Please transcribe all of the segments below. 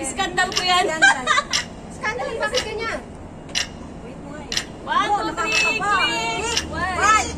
Skandal ko yan. Skandal, bakit ganyan? Wait mo nga eh. 1, 2, 3, click! One!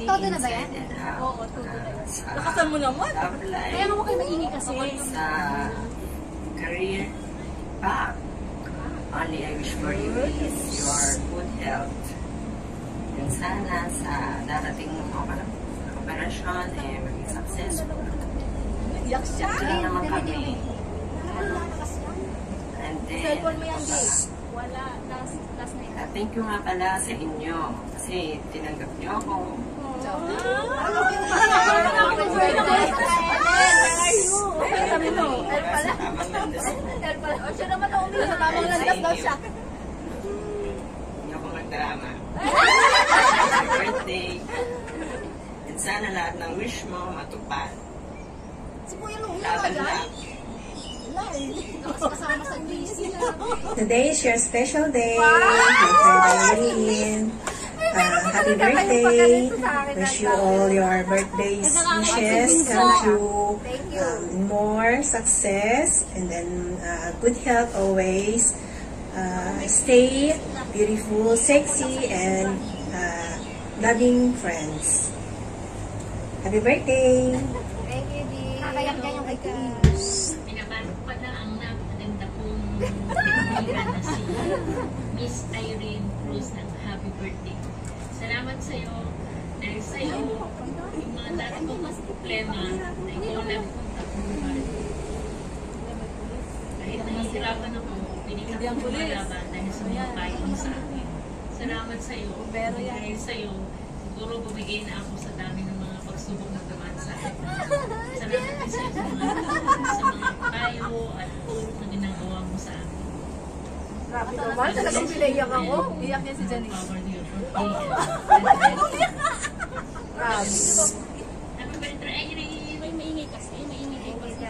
Todo na ba yan? Oo, todo na yan. Lakasan mo naman. Kaya mo kayo maingay kasi. Sa career path, only I wish for you is your good health. And sana sa darating mong operasyon maging successful. Iyak siya. Wala naman kami. And then, Cellphone mo yan, Jay. Wala. Last night. thank you nga pala sa inyo kasi tinanggap niyo ako. Hindi ako magdrama. Happy birthday. And sana lahat ng wish mo matupad. Laban lang. Today is your special day. Happy birthday. Wish you all your birthday wishes come true. More success and then good health always. Stay beautiful, sexy, and loving friends. Happy birthday. Thank you, Dee. Kakayak niya yung kay Pinabalok pa na ang napaganda kong pinagbigan na si Miss Irene Cruz ng happy birthday. Salamat sa'yo. Dahil sa'yo, yung mga dati kong mas problema na ikaw lang kong tapunan. Kahit nahihirapan ako, pinigyan ko malaban dahil sa mga payo mo sa akin. Salamat sa'yo. Dahil sa'yo, siguro bumigay na ako sa dami ng mga pagsubok na dumaan sa akin. Salamat din sa'yo sa mga payo at tulong na ginagawa mo sa akin. Grabe naman. Talagang pinayak ako. Iyak niya si Janice. Power to your birthday. Grabe. Happy birthday, Irene! May maingay kasi. Maingay kayo kasi.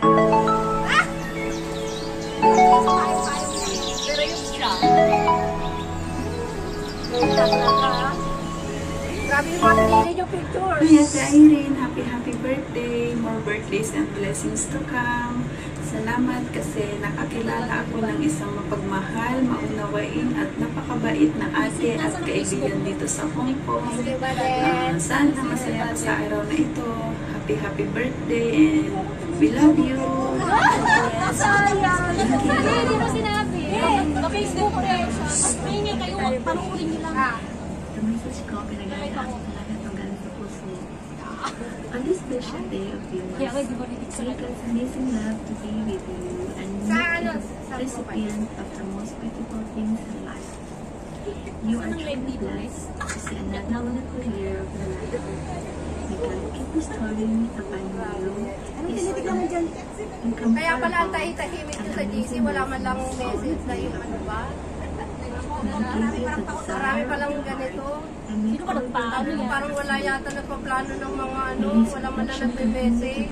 Pero yung siya. Grabe yung mga nililid yung picture. Yes, Irene, happy birthday. More birthdays and blessings to come. Salamat kasi nakakilala ako ng isang mapagmahal, maunawain at napakabait na ate at kaibigan dito sa Hong Kong. Sana masaya ka sa araw na ito. Happy birthday and we love you. Hindi mo sinabi. Facebook rin. Maingay kayo. Panuulin niyo lang. Message ko, pinag-aayaan ko talaga itong ganito puso. On this special day of yours, take us amazing love to be with you and make you the recipient of the most beautiful things in life. You are truly blessed to see another wonderful year of your life. You can keep restoring upon you. Kaya pala ang tahimik nyo sa GC, wala man lang message na yung ano ba? Marami palang ganito. Sino ka nagpaano yan? Parang wala yata nagpaplano ng mga ano, wala man lang nagbe-message.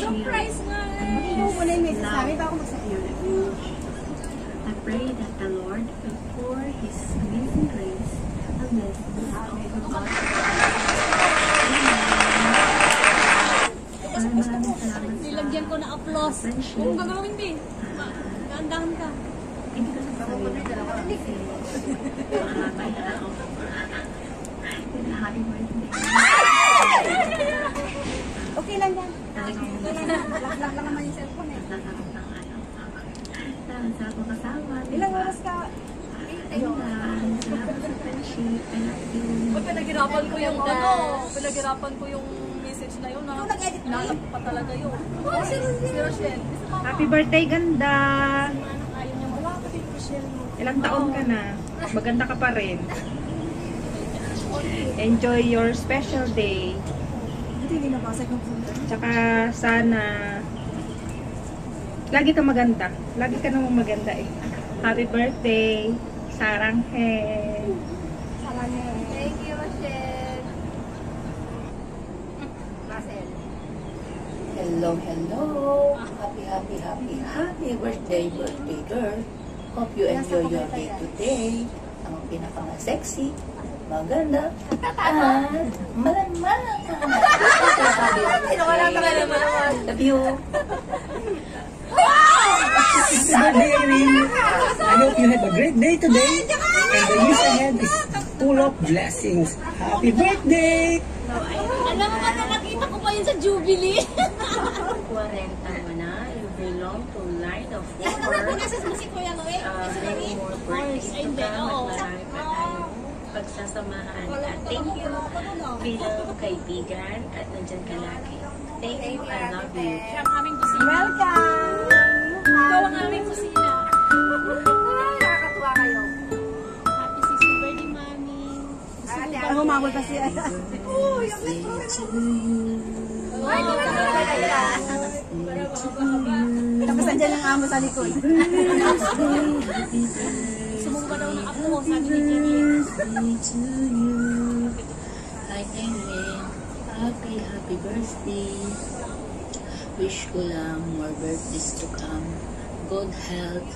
Surprise nga! Hindi mo muna yung message namin, baka magsabi. I pray that the Lord will pour His amazing grace and blessings over God. Maraming salamat sa Nilagyan ko na applause. friendship. Kung gagawin din, gaandahan ka. Hindi ko sa sarili ko kasi mahaba na ako. Happy birthday. Okay lang yan. Talagang Lock lang naman yung cellphone eh. nasarap ng ano. Salamat sa ako kasama. Ilang oras ka? Ayun lang. Salamat sa friendship. I love you. Pinaghirapan ko yung ano. Pinaghirapan ko yung message message na yun. Nalap pa talaga yun. Si Rochelle. Happy birthday, ganda! Ilang taon ka na? Maganda ka pa rin. Enjoy your special day. Tsaka sana lagi ka maganda. Lagi ka namang maganda eh. Happy birthday, Saranghe. Thank you, Rochelle. Hello, hello. Happy birthday girl. Hope you enjoy your day today. Ang pinaka-sexy, maganda, at malamang. Love you. Happy birthday, Irene. I hope you have a great day today. And the years ahead is full of blessings. Happy birthday! Alam mo ba na nakita ko pa yun sa Jubilee? 40 mo na, you belong to line of four. Si Kuya Noel. Many more birthdays to come at marami pa tayong pagsasamahan. At thank you bilang kaibigan at nandyan ka lagi. Thank you, I love you. Siya ang aming kusina. Welcome! Ikaw ang aming kusina. Nakakatuwa kayo. Happy 60th birthday, Mami. Ang umabot pa siya. Tapos andyan ang amo sa likod. Sumumba daw ng apo, sabi ni Jenny. Hi, Tengen. Happy birthday. Wish ko lang more birthdays to come. Good health.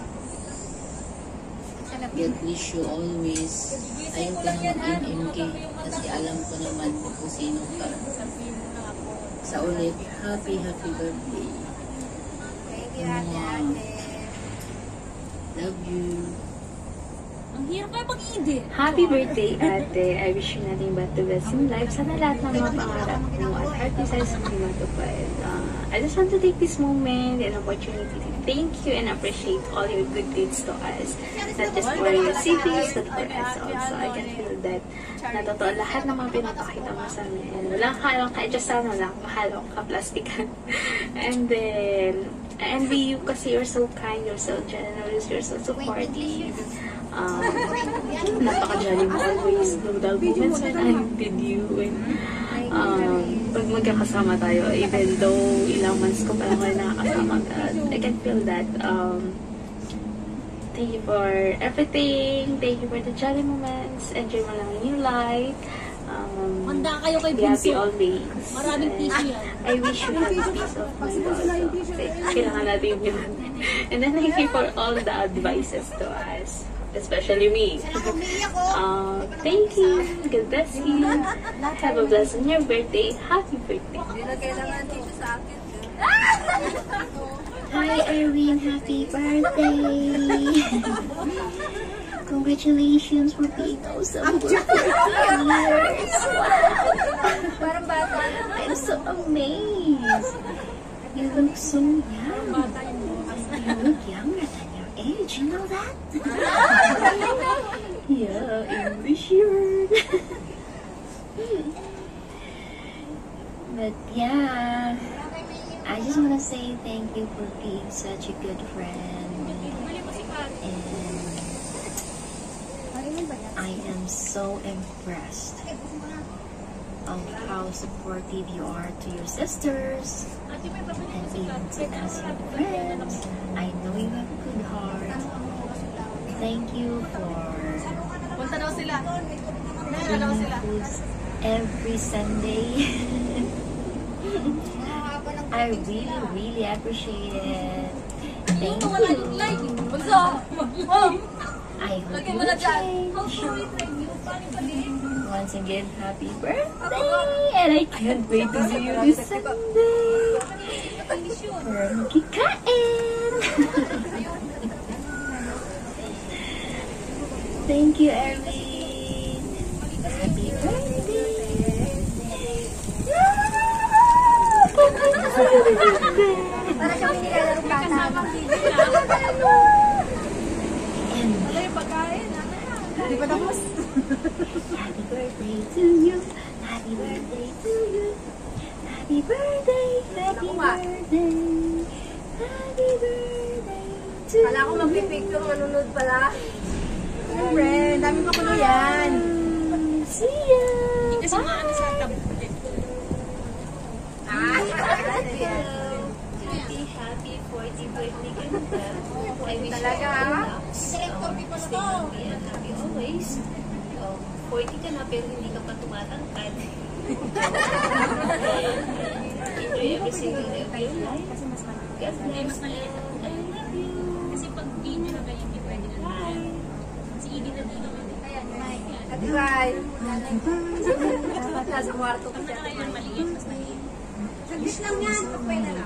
God bless you always. Ayaw ko na mag-MMK kasi alam ko naman kung sino ka. Sa ulit, happy birthday. Love you. Ang hirap kayo pag-iindi. Happy birthday, ate. I wish you nothing but the best in life. Sana lahat ng mga pangarap mo at heart desires mo matupad. I just want to take this moment and opportunity to thank you and appreciate all your good deeds to us. Not just for your siblings, but for us also. I can feel that na totoo lahat ng mga pinapakita mo sa amin. Walang halong kahit just sana lang mahalong kaplastikan. And then, I envy you kasi you're so kind, you're so generous, you're so supportive. Napaka-jolly mo always. No doubt moments when I did you. And pag magkakasama tayo, even though ilang months ko pa lang kayo nakakasama, I can feel that. Thank you for everything. Thank you for the jolly moments. Enjoy mo lang yung life. Handa kayo kay Be happy Bunso. always. Maraming tissue yan. I wish you have a peace of mind also. Kasi kailangan natin yun. And then thank you for all the advices to us. Especially me. Thank you. God bless you. Have a blessed on your birthday. Happy birthday. Hi, Irene. Happy birthday. Congratulations for being awesome for 40 years. Wow. I'm so amazed. You look so young. You look younger than your age. You know that? Yeah, English word. But yeah, I just want to say thank you for being such a good friend. And I am so impressed of how supportive you are to your sisters and even to us your friends. I know you have a good heart. Thank you for Punta daw sila. bringing foods every Sunday. I really appreciate it. Thank you. I hope you will change. Once again, happy birthday! And I can't wait to see you this Sunday. For magkikain! Thank you, Erwin. Happy birthday! Para siyang nilalaro kasama. Wala yung pagkain. Hindi pa tapos. Happy birthday to you. Happy birthday to you. Happy birthday, happy birthday, happy birthday to Kala ko magpipicture, manunod pala. Siyempre, dami pa kulo yan. See ya! Hindi kasi maano sa tablet. Happy 40th birthday ganda. I wish Talaga, you ha? all stay healthy and happy always. 40 ka na pero hindi ka pa tumatangkad. Enjoy every single day of your life. God bless and I love you. Kasi pag video na kayo, hindi pwede na. Bye. Si Iggy na dito. Ate Rai. Nasa kwarto ko siya. Kaya maliit, mas maliit. Saglit lang yan. Pagpay na lang.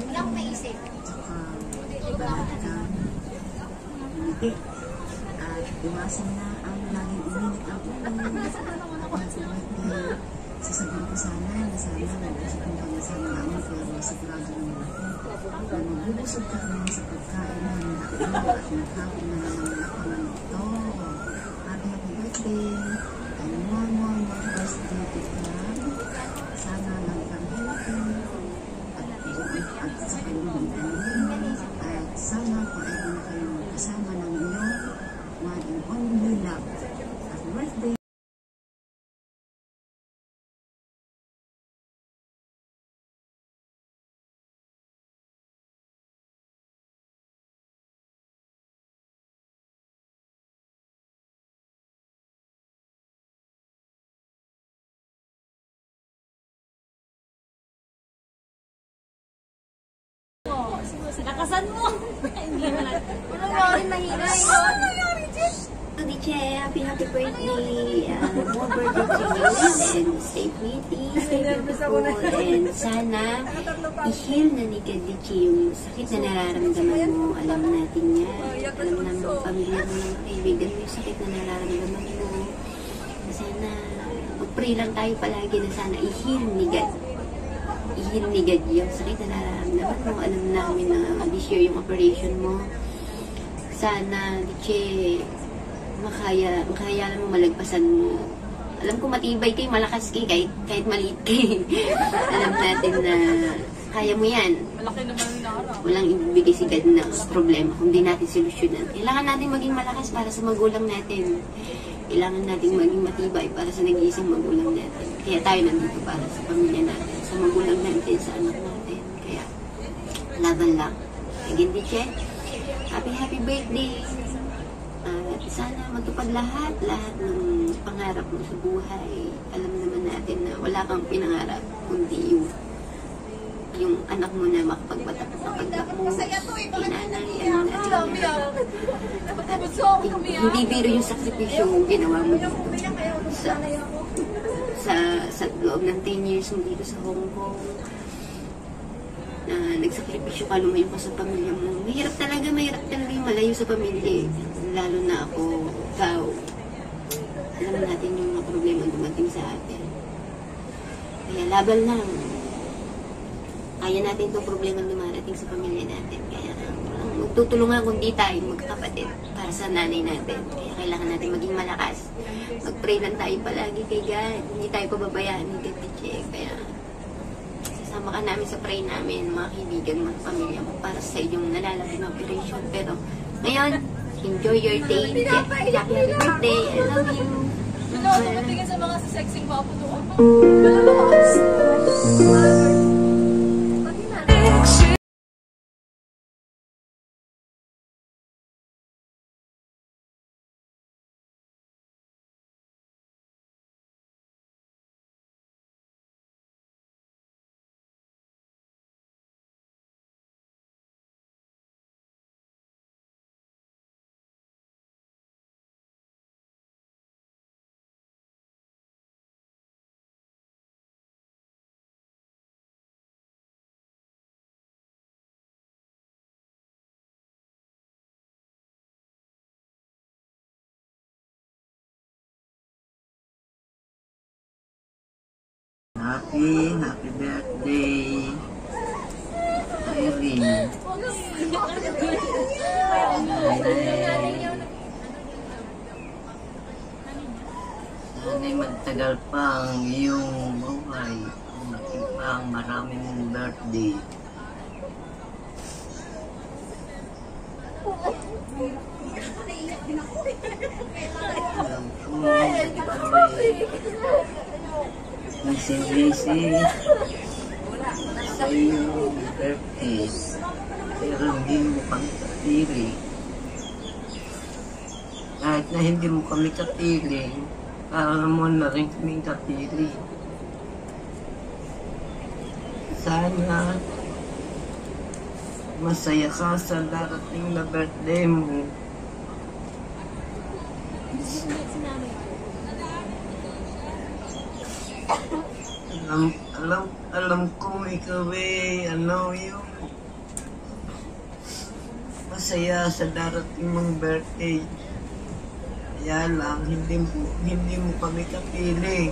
Wala akong naisip. Hindi. At iwasan na ang laging uminit ang ulo. Sasabihin ko sana na mag-usap ng pangasama namin pero sigurado naman ako na magbubusog ka naman sa pagkain na nakakita at naghapon na naman ang ito. Happy birthday! And more birthday to God. Sana lang kang healthy at sa kanyang tanin. At sana forever na kayong kasama ng iyong one and only love. Happy birthday! Lakasan mo! Hindi mo lang. Ano nangyari mahina eh? Ano nangyari, Jen? Diche, happy birthday. More birthday to you and stay pretty, stay beautiful, and sana i-heal na ni Diche yung sakit na nararamdaman mo. Alam natin yan. Alam naman ng pamilya mo, ng kaibigan mo yung sakit na nararamdaman mo. Sana mag-pray lang tayo palagi na sana i-heal ni God. I-heal ni God yung sakit na nararamdaman mo. Alam namin na this year yung operation mo. Sana, Diche, makaya mo malagpasan mo. Alam ko matibay kayo, malakas kayo, kahit maliit kayo. Alam natin na kaya mo yan. Malaki naman yung nakarap. Walang ibibigay si God na problema kung di natin solusyonan. Kailangan natin maging malakas para sa magulang natin. Kailangan natin maging matibay para sa nag-iisang magulang natin. Kaya tayo nandito para sa pamilya natin, sa magulang natin, sa anak natin. Kaya, laban lang. Again, Diche, happy birthday! Sana matupad lahat ng pangarap mo sa buhay. Alam naman natin na wala kang pinangarap, kundi yung anak mo na makapagbatapos ng pagtapos. Inanay, hindi biro yung sakripisyo ginawa mo dito. Sa loob ng 10 years mo dito sa Hong Kong. Nagsakripisyo ka, lumayo ka sa pamilya mo. Mahirap talaga yung malayo sa pamilya. Lalo na ako, ikaw. Alam natin yung mga problema dumating sa atin. Kaya laban lang. Kaya natin itong problema dumarating sa pamilya natin. Kaya magtutulungan kundi tayo magkakapatid para sa nanay natin. Kaya kailangan natin maging malakas. Mag-pray lang tayo palagi kay God. Hindi tayo pababayaan ni God, Diche. Kaya sasama ka namin sa pray namin, mga kaibigan, mga pamilya mo para sa inyong nalalapit na operation. Pero ngayon, enjoy your day. Happy birthday. I love you. Tumapigil sa mga sexing papo doon. Happy birthday, Irene. Sana'y magtagal pa ang iyong buhay. pang maraming birthday. Busy sa iyong birthday, pero hindi mo kami kapili. Kahit na hindi mo kami kapili, para mo na rin kami kapili. Sana masaya ka sa darating na birthday mo. Alam kong ikaw yung masaya sa darating mong birthday. Kaya lang, hindi mo kami kapili.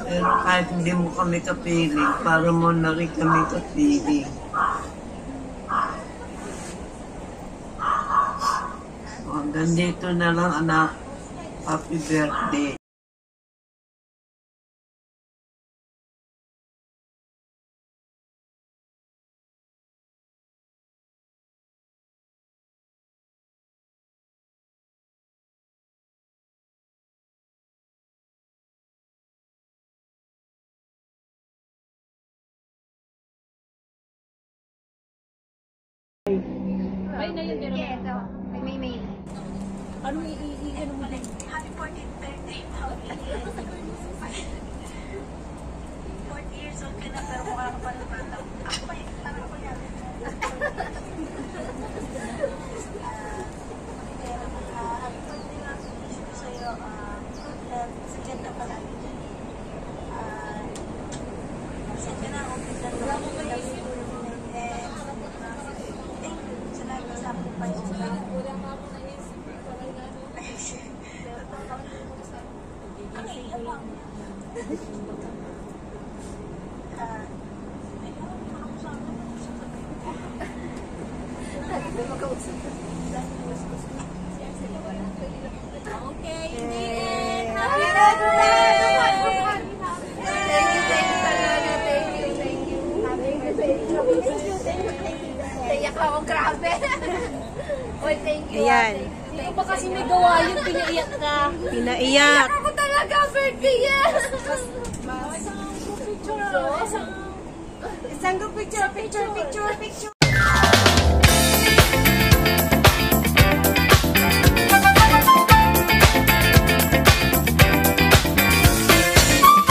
Pero kahit hindi mo kami kapiling, para mo na rin kami kapiling. Hanggang dito na lang, anak. Happy birthday. Ay, na yun, gano'n. Ito. May mail. Ano i-ano mo din? Happy 14th birthday, Pauli. 40 years old ka na, pero mukha ka pa na bata. Ako pa yung parang ko yan. Happy birthday nga. Wish ko sa'yo. Sa ganda palagi dyan. Saan ka na ako biglang wala mo ba isip? Okay, Happy birthday! Naiyak ako, grabe. Oy, thank you. Ayan. Hindi ko pa kasi may gawa yun, pinaiyak ka. Pinaiyak. Ako talaga, birthday yan! Isang picture. Isang picture.